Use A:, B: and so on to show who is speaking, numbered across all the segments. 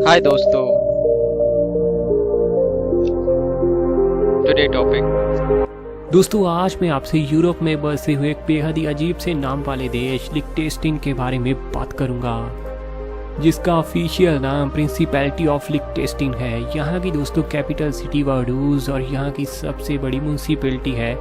A: हाय दोस्तों। Today topic.
B: दोस्तों आज मैं आपसे यूरोप में बसे हुए एक बेहद ही अजीब से नाम वाले देश लिechtenstein के बारे में बात करूंगा, जिसका ऑफिशियल नाम प्रिंसिपैलिटी ऑफ लिechtenstein है। यहाँ की दोस्तों कैपिटल सिटी वाडूज और यहाँ की सबसे बड़ी म्यूनसिपैलिटी है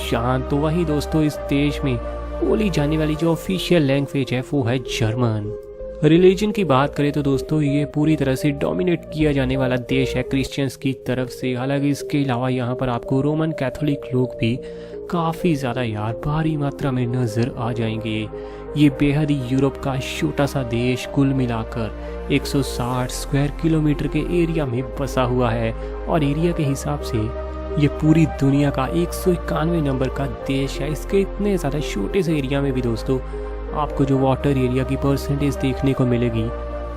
B: शान। तो वही दोस्तों इस देश में बोली जाने वाली जो ऑफिशियल लैंग्वेज है वो है जर्मन। रिलीजन की बात करें तो दोस्तों ये पूरी तरह से डोमिनेट किया जाने वाला देश है क्रिश्चियंस की तरफ से। हालांकि इसके अलावा यहाँ पर आपको रोमन कैथोलिक लोग भी काफ़ी ज़्यादा भारी मात्रा में नज़र आ जाएंगे। ये बेहद ही यूरोप का छोटा सा देश कुल मिलाकर 160 स्क्वायर किलोमीटर के एरिया में बसा हुआ है और एरिया के हिसाब से ये पूरी दुनिया का 191 नंबर का देश है। इसके इतने ज़्यादा छोटे से एरिया में भी दोस्तों आपको जो वाटर एरिया की परसेंटेज देखने को मिलेगी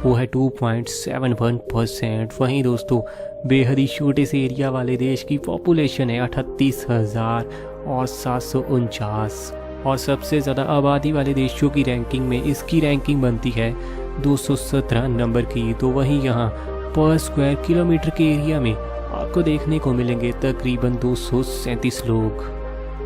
B: वो है 2.71%। वहीं दोस्तों बेहद ही छोटे से एरिया वाले देश की पॉपुलेशन है 38,749 और सबसे ज़्यादा आबादी वाले देशों की रैंकिंग में इसकी रैंकिंग बनती है 217 नंबर की। तो वहीं यहाँ पर स्क्वायर किलोमीटर के एरिया में आपको देखने को मिलेंगे तकरीबन 237 लोग।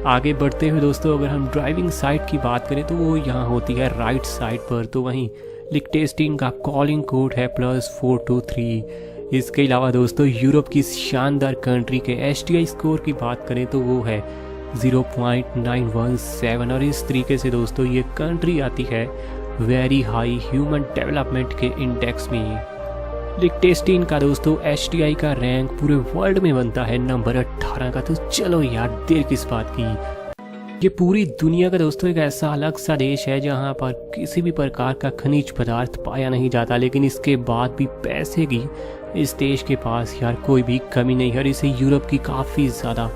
B: आगे बढ़ते हुए दोस्तों अगर हम ड्राइविंग साइड की बात करें तो वो यहाँ होती है राइट साइड पर। तो वहीं लिechtenstein का कॉलिंग कोड है +423। इसके अलावा दोस्तों यूरोप की शानदार कंट्री के STI स्कोर की बात करें तो वो है 0.917 और इस तरीके से दोस्तों ये कंट्री आती है वेरी हाई ह्यूमन डेवलपमेंट के इंडेक्स में। लिechtenstein का दोस्तों STI का रैंक पूरे वर्ल्ड में बनता है नंबर 18 का। तो चलो यार देर किस बात की, ये पूरी दुनिया का दोस्तों एक ऐसा अलग सा देश है जहां पर किसी भी प्रकार का खनिज पदार्थ पाया नहीं जाता, लेकिन इसके बाद भी पैसे की इस देश के पास यार कोई भी कमी नहीं है और इसे यूरोप की काफ़ी ज़्यादा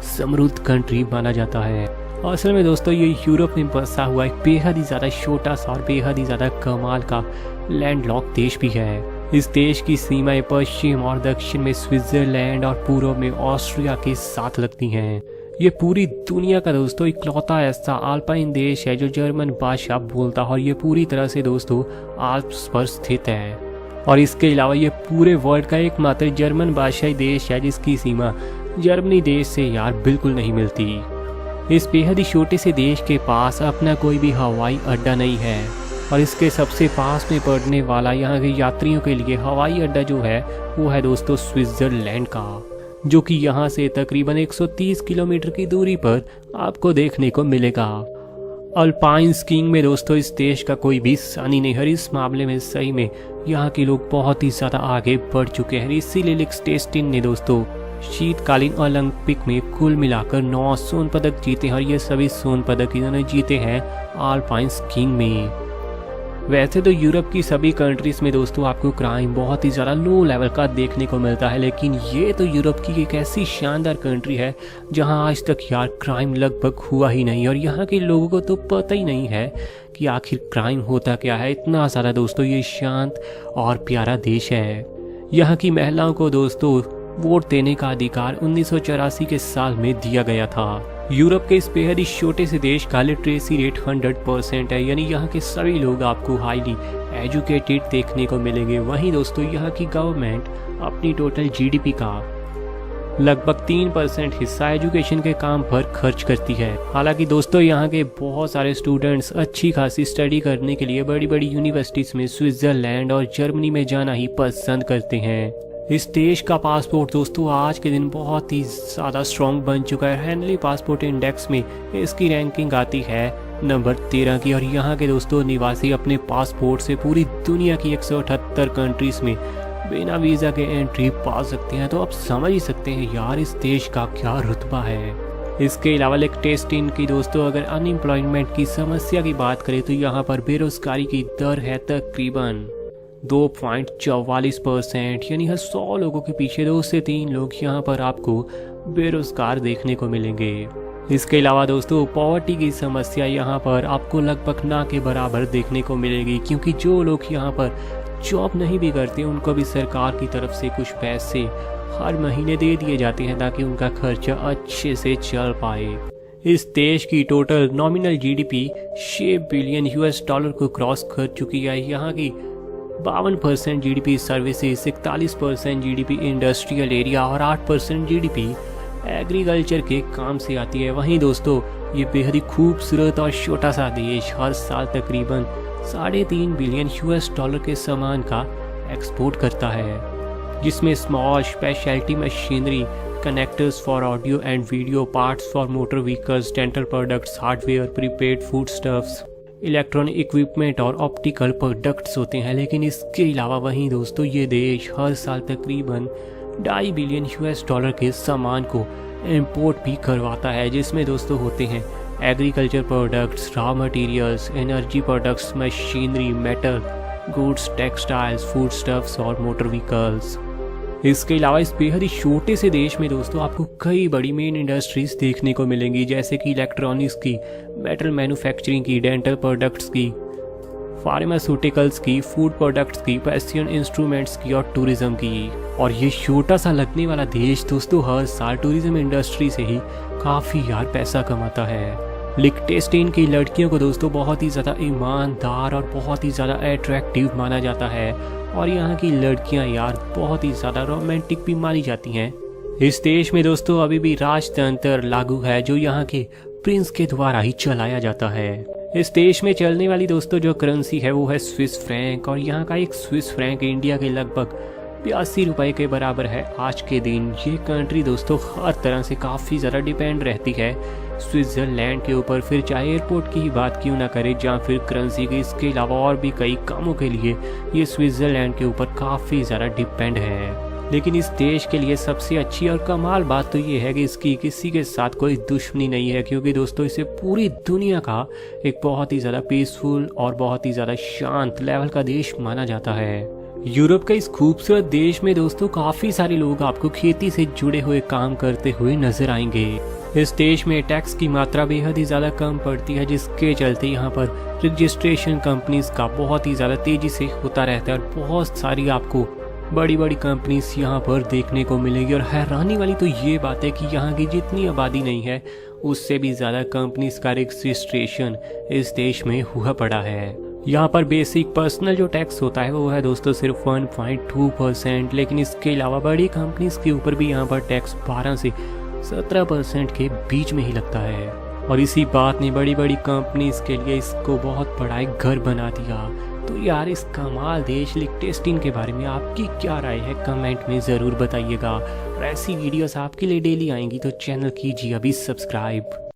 B: समृद्ध कंट्री माना जाता है। असल में दोस्तों ये यूरोप में बसा हुआ एक बेहद ही ज़्यादा छोटा सा और बेहद ही ज़्यादा कमाल का लैंडलॉक देश भी है। इस देश की सीमाएं पश्चिम और दक्षिण में स्विट्जरलैंड और पूर्व में ऑस्ट्रिया के साथ लगती हैं। ये पूरी दुनिया का दोस्तों इकलौता ऐसा आल्पाइन देश है जो जर्मन भाषा बोलता है और ये पूरी तरह से दोस्तों आल्प्स पर स्थित है। और इसके अलावा ये पूरे वर्ल्ड का एकमात्र जर्मन भाषाई देश है जिसकी सीमा जर्मनी देश से यार बिल्कुल नहीं मिलती। इस बेहद ही छोटे से देश के पास अपना कोई भी हवाई अड्डा नहीं है और इसके सबसे पास में पड़ने वाला यहाँ के यात्रियों के लिए हवाई अड्डा जो है वो है दोस्तों स्विट्जरलैंड का, जो कि यहाँ से तकरीबन 130 किलोमीटर की दूरी पर आपको देखने को मिलेगा। अल्पाइन स्कीइंग में दोस्तों इस देश का कोई भी सानी नहीं है। इस मामले में सही में यहाँ के लोग बहुत ही ज़्यादा आगे बढ़ चुके हैं। इसीलिए लिechtenstein ने दोस्तों शीतकालीन ओलंपिक में कुल मिलाकर 9 स्वर्ण पदक जीते हैं और ये सभी स्वर्ण पदक इन्होंने जीते हैं अल्पाइन स्कीइंग में। वैसे तो यूरोप की सभी कंट्रीज में दोस्तों आपको क्राइम बहुत ही ज़्यादा लो लेवल का देखने को मिलता है, लेकिन ये तो यूरोप की एक ऐसी शानदार कंट्री है जहां आज तक यार क्राइम लगभग हुआ ही नहीं और यहाँ के लोगों को तो पता ही नहीं है कि आखिर क्राइम होता क्या है। इतना ज़्यादा दोस्तों ये शांत और प्यारा देश है। यहाँ की महिलाओं को दोस्तों वोट देने का अधिकार 1984 के साल में दिया गया था। यूरोप के इस बेहद ही छोटे से देश का लिटरेसी रेट 100% है, यानी यहाँ के सभी लोग आपको हाईली एजुकेटेड देखने को मिलेंगे। वहीं दोस्तों यहाँ की गवर्नमेंट अपनी टोटल GDP का लगभग 3% हिस्सा एजुकेशन के काम पर खर्च करती है। हालांकि दोस्तों यहाँ के बहुत सारे स्टूडेंट्स अच्छी खासी स्टडी करने के लिए बड़ी बड़ी यूनिवर्सिटीज़ में स्विट्जरलैंड और जर्मनी में जाना ही पसंद करते हैं। इस देश का पासपोर्ट दोस्तों आज के दिन बहुत ही ज़्यादा स्ट्रॉन्ग बन चुका है। हेनली पासपोर्ट इंडेक्स में इसकी रैंकिंग आती है नंबर 13 की और यहाँ के दोस्तों निवासी अपने पासपोर्ट से पूरी दुनिया की 178 कंट्रीज में बिना वीज़ा के एंट्री पा सकते हैं। तो आप समझ ही सकते हैं यार इस देश का क्या रुतबा है। इसके अलावा लिechtenstein की दोस्तों अगर अनएम्प्लॉयमेंट की समस्या की बात करें तो यहाँ पर बेरोजगारी की दर है तकरीबन 2.44%, यानी हर 100 लोगों के पीछे 2 से 3 लोग यहाँ पर आपको बेरोजगार देखने को मिलेंगे। इसके अलावा दोस्तों पॉवर्टी की समस्या यहाँ पर आपको लगभग ना के बराबर देखने को मिलेगी, क्योंकि जो लोग यहाँ पर जॉब नहीं भी करते उनको भी सरकार की तरफ से कुछ पैसे हर महीने दे दिए जाते हैं ताकि उनका खर्चा अच्छे से चल पाए। इस देश की टोटल नॉमिनल GDP $6 बिलियन को क्रॉस कर चुकी है। यहाँ की 52% GDP services, 41% GDP industrial area और 8% जीडीपी एग्रीकल्चर के काम से आती है। वहीं दोस्तों ये बेहद ही खूबसूरत और छोटा सा देश हर साल तकरीबन $3.5 बिलियन US के सामान का एक्सपोर्ट करता है, जिसमें small speciality machinery, connectors for audio and video, parts for motor vehicles, dental products, hardware, prepaid food stuffs, electronic equipment और ऑप्टिकल प्रोडक्ट्स होते हैं। लेकिन इसके अलावा वहीं दोस्तों ये देश हर साल तकरीबन $2.5 बिलियन US के सामान को इंपोर्ट भी करवाता है, जिसमें दोस्तों होते हैं agriculture products, raw materials, energy products, machinery, metal, goods, textiles, food stuffs और मोटर व्हीकल्स। इसके अलावा इस बेहद ही छोटे से देश में दोस्तों आपको कई बड़ी मेन इंडस्ट्रीज देखने को मिलेंगी, जैसे कि इलेक्ट्रॉनिक्स की, मेटल मैन्युफैक्चरिंग की, डेंटल प्रोडक्ट्स की, फार्मास्यूटिकल्स की, फूड प्रोडक्ट्स की, फैशन इंस्ट्रूमेंट्स की और टूरिज्म की। और ये छोटा सा लगने वाला देश दोस्तों हर साल टूरिज्म इंडस्ट्री से ही काफ़ी यार पैसा कमाता है। लिechtenstein की लड़कियों को दोस्तों बहुत ही ज़्यादा ईमानदार और बहुत ही ज़्यादा अट्रैक्टिव माना जाता है, और यहाँ की लड़कियाँ यार बहुत ही ज़्यादा रोमांटिक भी मानी जाती हैं। इस देश में दोस्तों अभी भी राजतंत्र लागू है, जो यहाँ के प्रिंस के द्वारा ही चलाया जाता है। इस देश में चलने वाली दोस्तों जो करेंसी है वो है स्विस फ्रैंक, और यहाँ का एक स्विस फ्रैंक इंडिया के लगभग 82 रुपये के बराबर है आज के दिन। ये कंट्री दोस्तों हर तरह से काफ़ी ज़्यादा डिपेंड रहती है स्विट्ज़रलैंड के ऊपर, फिर चाहे एयरपोर्ट की ही बात क्यों ना करें, जहाँ फिर करेंसी के। इसके अलावा और भी कई कामों के लिए ये स्विट्ज़रलैंड के ऊपर काफ़ी ज़्यादा डिपेंड है। लेकिन इस देश के लिए सबसे अच्छी और कमाल बात तो ये है कि इसकी किसी के साथ कोई दुश्मनी नहीं है, क्योंकि दोस्तों इसे पूरी दुनिया का एक बहुत ही ज़्यादा पीसफुल और बहुत ही ज़्यादा शांत लेवल का देश माना जाता है। यूरोप के इस खूबसूरत देश में दोस्तों काफ़ी सारे लोग आपको खेती से जुड़े हुए काम करते हुए नजर आएंगे। इस देश में टैक्स की मात्रा बेहद ही ज़्यादा कम पड़ती है, जिसके चलते यहाँ पर रजिस्ट्रेशन कंपनीज का बहुत ही ज़्यादा तेज़ी से होता रहता है, और बहुत सारी आपको बड़ी बड़ी कंपनीज यहाँ पर देखने को मिलेगी। और हैरानी वाली तो ये बात है कि यहाँ की जितनी आबादी नहीं है उससे भी ज़्यादा कंपनीज का रजिस्ट्रेशन इस देश में हुआ पड़ा है। यहाँ पर बेसिक पर्सनल जो टैक्स होता है वो है दोस्तों सिर्फ 1.2%, लेकिन इसके अलावा बड़ी कंपनीज के ऊपर भी यहाँ पर टैक्स 12 से 17% के बीच में ही लगता है। और इसी बात ने बड़ी बड़ी कंपनीज के लिए इसको बहुत बड़ा एक घर बना दिया। तो यार इस कमाल देश लिechtenstein के बारे में आपकी क्या राय है, कमेंट में ज़रूर बताइएगा। और ऐसी वीडियोस आपके लिए डेली आएंगी तो चैनल कीजिए अभी सब्सक्राइब।